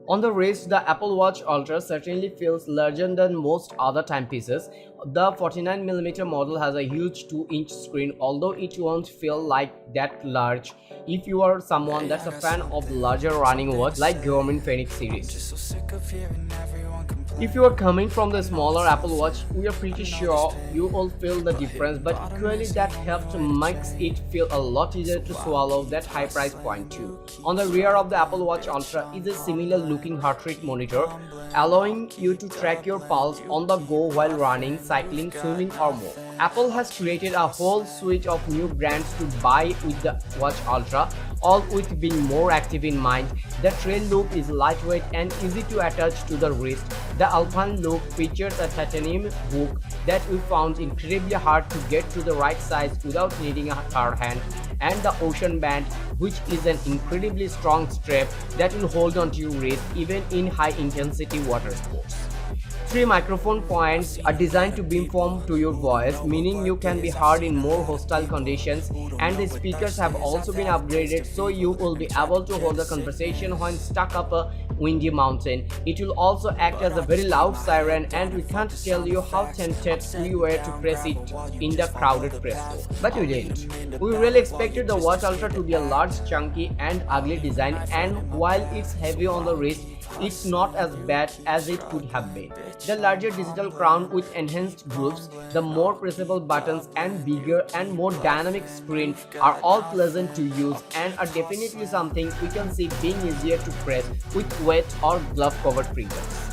On the wrist, the Apple Watch Ultra certainly feels larger than most other timepieces. The 49mm model has a huge 2-inch screen, although it won't feel like that large if you are someone that's a fan of larger running watch like Garmin Fenix series. If you are coming from the smaller Apple Watch, we are pretty sure you will feel the difference, but equally that helps makes it feel a lot easier to swallow that high price point too. On the rear of the Apple Watch Ultra is a similar looking heart rate monitor, allowing you to track your pulse on the go while running, cycling, swimming or more. Apple has created a whole suite of new brands to buy with the Watch Ultra, all with being more active in mind. The trail loop is lightweight and easy to attach to the wrist. The Alpine loop features a titanium hook that we found incredibly hard to get to the right size without needing a hard hand, and the Ocean Band, which is an incredibly strong strap that will hold onto your wrist even in high-intensity water sports. Three microphone points are designed to beamform to your voice, meaning you can be heard in more hostile conditions, and the speakers have also been upgraded so you will be able to hold a conversation when stuck up a windy mountain. It will also act as a very loud siren, and we can't tell you how tempted we were to press it in the crowded press room. But we didn't. We really expected the Watch Ultra to be a large, chunky and ugly design, and while it's heavy on the wrist, it's not as bad as it could have been. The larger digital crown with enhanced grooves, the more pressable buttons and bigger and more dynamic screen are all pleasant to use and are definitely something we can see being easier to press with wet or glove covered fingers.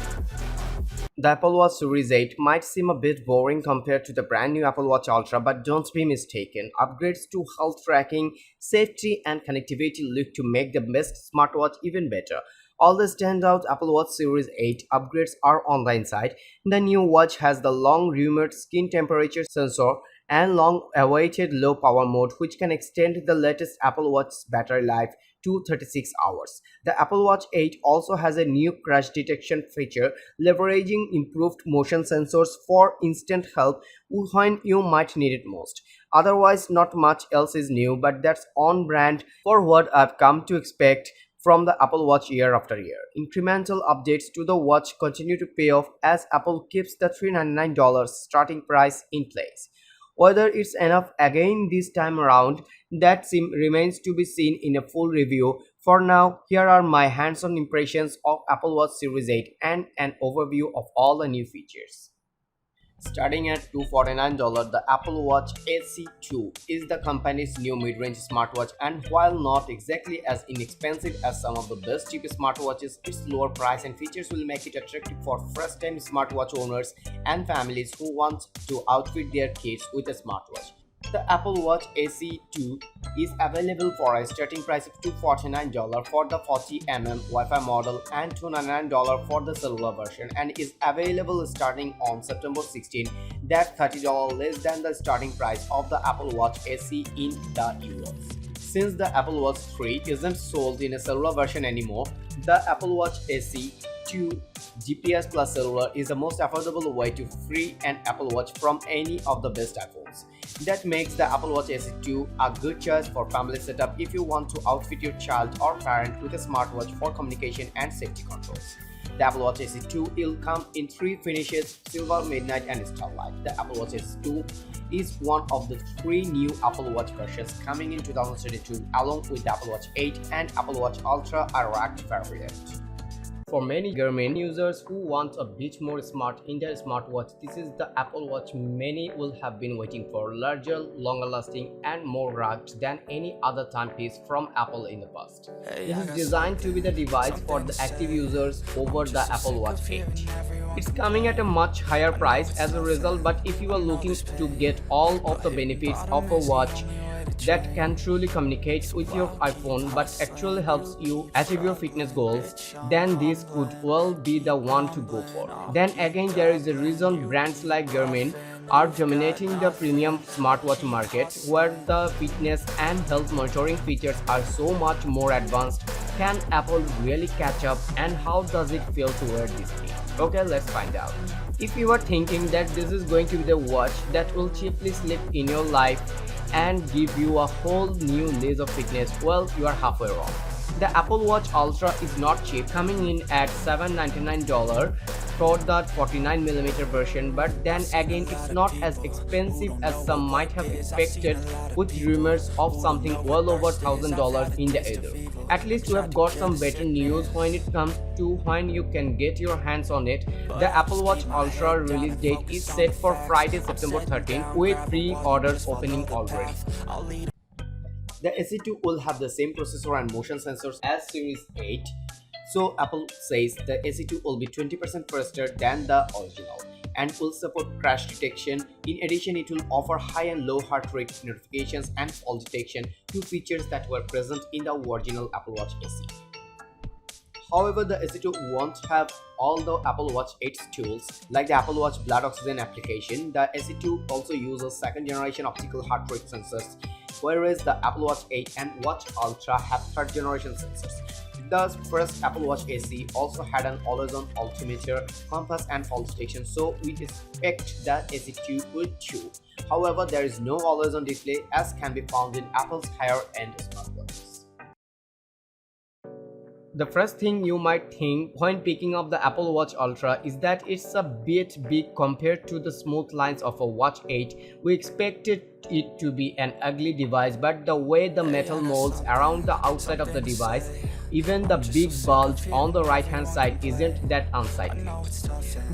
The Apple Watch Series 8 might seem a bit boring compared to the brand new Apple Watch Ultra, but don't be mistaken. Upgrades to health tracking, safety, and connectivity look to make the best smartwatch even better. All the standout Apple Watch Series 8 upgrades are on the inside. The new watch has the long-rumored skin temperature sensor and long-awaited low-power mode, which can extend the latest Apple Watch's battery life to 36 hours. The Apple Watch 8 also has a new crash detection feature, leveraging improved motion sensors for instant help when you might need it most. Otherwise, not much else is new, but that's on brand for what I've come to expect from the Apple Watch year after year. Incremental updates to the watch continue to pay off as Apple keeps the $399 starting price in place. Whether it's enough again this time around, that remains to be seen in a full review. For now, here are my hands-on impressions of Apple Watch Series 8 and an overview of all the new features. Starting at $249, the Apple Watch SE2 is the company's new mid-range smartwatch, and while not exactly as inexpensive as some of the best cheap smartwatches, its lower price and features will make it attractive for first-time smartwatch owners and families who want to outfit their kids with a smartwatch. The Apple Watch SE2 is available for a starting price of $249 for the 40mm Wi-Fi model and $299 for the cellular version, and is available starting on September 16. That's $30 less than the starting price of the Apple Watch SE in the US. Since the Apple Watch 3 isn't sold in a cellular version anymore, the Apple Watch SE 2 GPS Plus Cellular is the most affordable way to free an Apple Watch from any of the best iPhones. That makes the Apple Watch SE 2 a good choice for family setup if you want to outfit your child or parent with a smartwatch for communication and safety controls. The Apple Watch SE 2 will come in three finishes: Silver, Midnight, and Starlight. The Apple Watch SE 2 is one of the three new Apple Watch versions coming in 2022, along with the Apple Watch 8 and Apple Watch Ultra, a racked variant. For many Garmin users who want a bit more smart in their smartwatch, this is the Apple Watch many will have been waiting for. Larger, longer lasting, and more rugged than any other timepiece from Apple in the past. This is designed to be the device for the active users over the Apple Watch 8. It's coming at a much higher price as a result, but if you are looking to get all of the benefits of a watch that can truly communicate with your iPhone but actually helps you achieve your fitness goals, then this could well be the one to go for. Then again, there is a reason brands like Garmin are dominating the premium smartwatch market, where the fitness and health monitoring features are so much more advanced. Can Apple really catch up, and how does it feel to wear this thing? Okay, let's find out. If you are thinking that this is going to be the watch that will cheaply slip in your life and give you a whole new layer of fitness, well, you are halfway wrong. The Apple Watch Ultra is not cheap, coming in at $799 for the 49mm version, but then again it's not as expensive as some might have expected, with rumors of something well over $1,000 in the ether. At least we have got some better news when it comes to when you can get your hands on it. The Apple Watch Ultra release date is set for Friday, September 13th, with pre-orders opening already. The SE2 will have the same processor and motion sensors as Series 8, so Apple says the SE2 will be 20% faster than the original and will support crash detection. In addition, it will offer high and low heart rate notifications and fall detection, two features that were present in the original Apple Watch SE. However, the SE2 won't have all the Apple Watch 8's tools, like the Apple Watch blood oxygen application. The SE2 also uses second generation optical heart rate sensors, whereas the Apple Watch 8 and Watch Ultra have third generation sensors. The first Apple Watch SE also had an always-on altimeter, compass and fall detection, so we expect that SE2 would too. However, there is no always-on display as can be found in Apple's higher-end smartwatches. The first thing you might think when picking up the Apple Watch Ultra is that it's a bit big compared to the smooth lines of a Watch 8. We expected it to be an ugly device, but the way the metal molds around the outside of the device, even the big bulge on the right hand side, isn't that unsightly.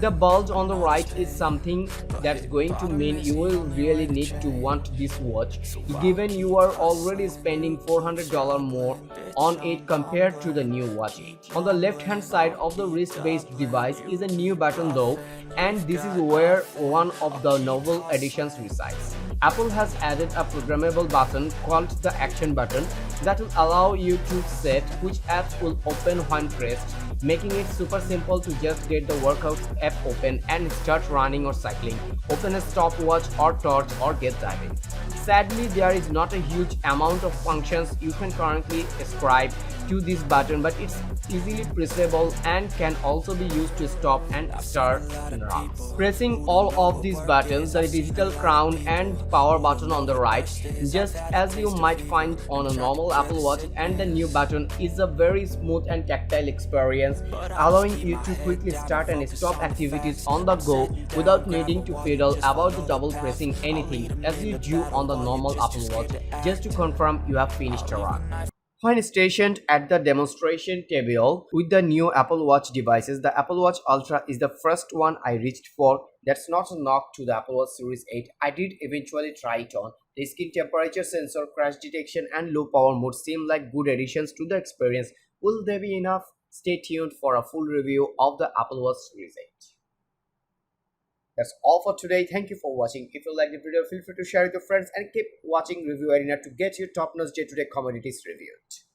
The bulge on the right is something that's going to mean you will really need to want this watch, given you are already spending $400 more on it compared to the new watch. On the left hand side of the wrist-based device is a new button though, and this is where one of the novel additions resides. Apple has added a programmable button called the Action button that will allow you to set which apps will open when pressed, making it super simple to just get the workouts app open and start running or cycling, open a stopwatch or torch, or get diving. Sadly, there is not a huge amount of functions you can currently ascribe to this button, but it's easily pressable and can also be used to stop and start runs. Pressing all of these buttons, the digital crown and power button on the right, just as you might find on a normal Apple Watch, and the new button is a very smooth and tactile experience, allowing you to quickly start and stop activities on the go without needing to fiddle about the double pressing anything as you do on the normal Apple Watch just to confirm you have finished a run. When stationed at the demonstration table with the new Apple Watch devices, the Apple Watch Ultra is the first one I reached for. That's not a knock to the Apple Watch Series 8. I did eventually try it on. The skin temperature sensor, crash detection and low power mode seem like good additions to the experience. Will they be enough? Stay tuned for a full review of the Apple Watch Series 8. That's all for today. Thank you for watching. If you like the video, feel free to share with your friends and keep watching Review Arena to get your top-notch day-to-day commodities reviewed.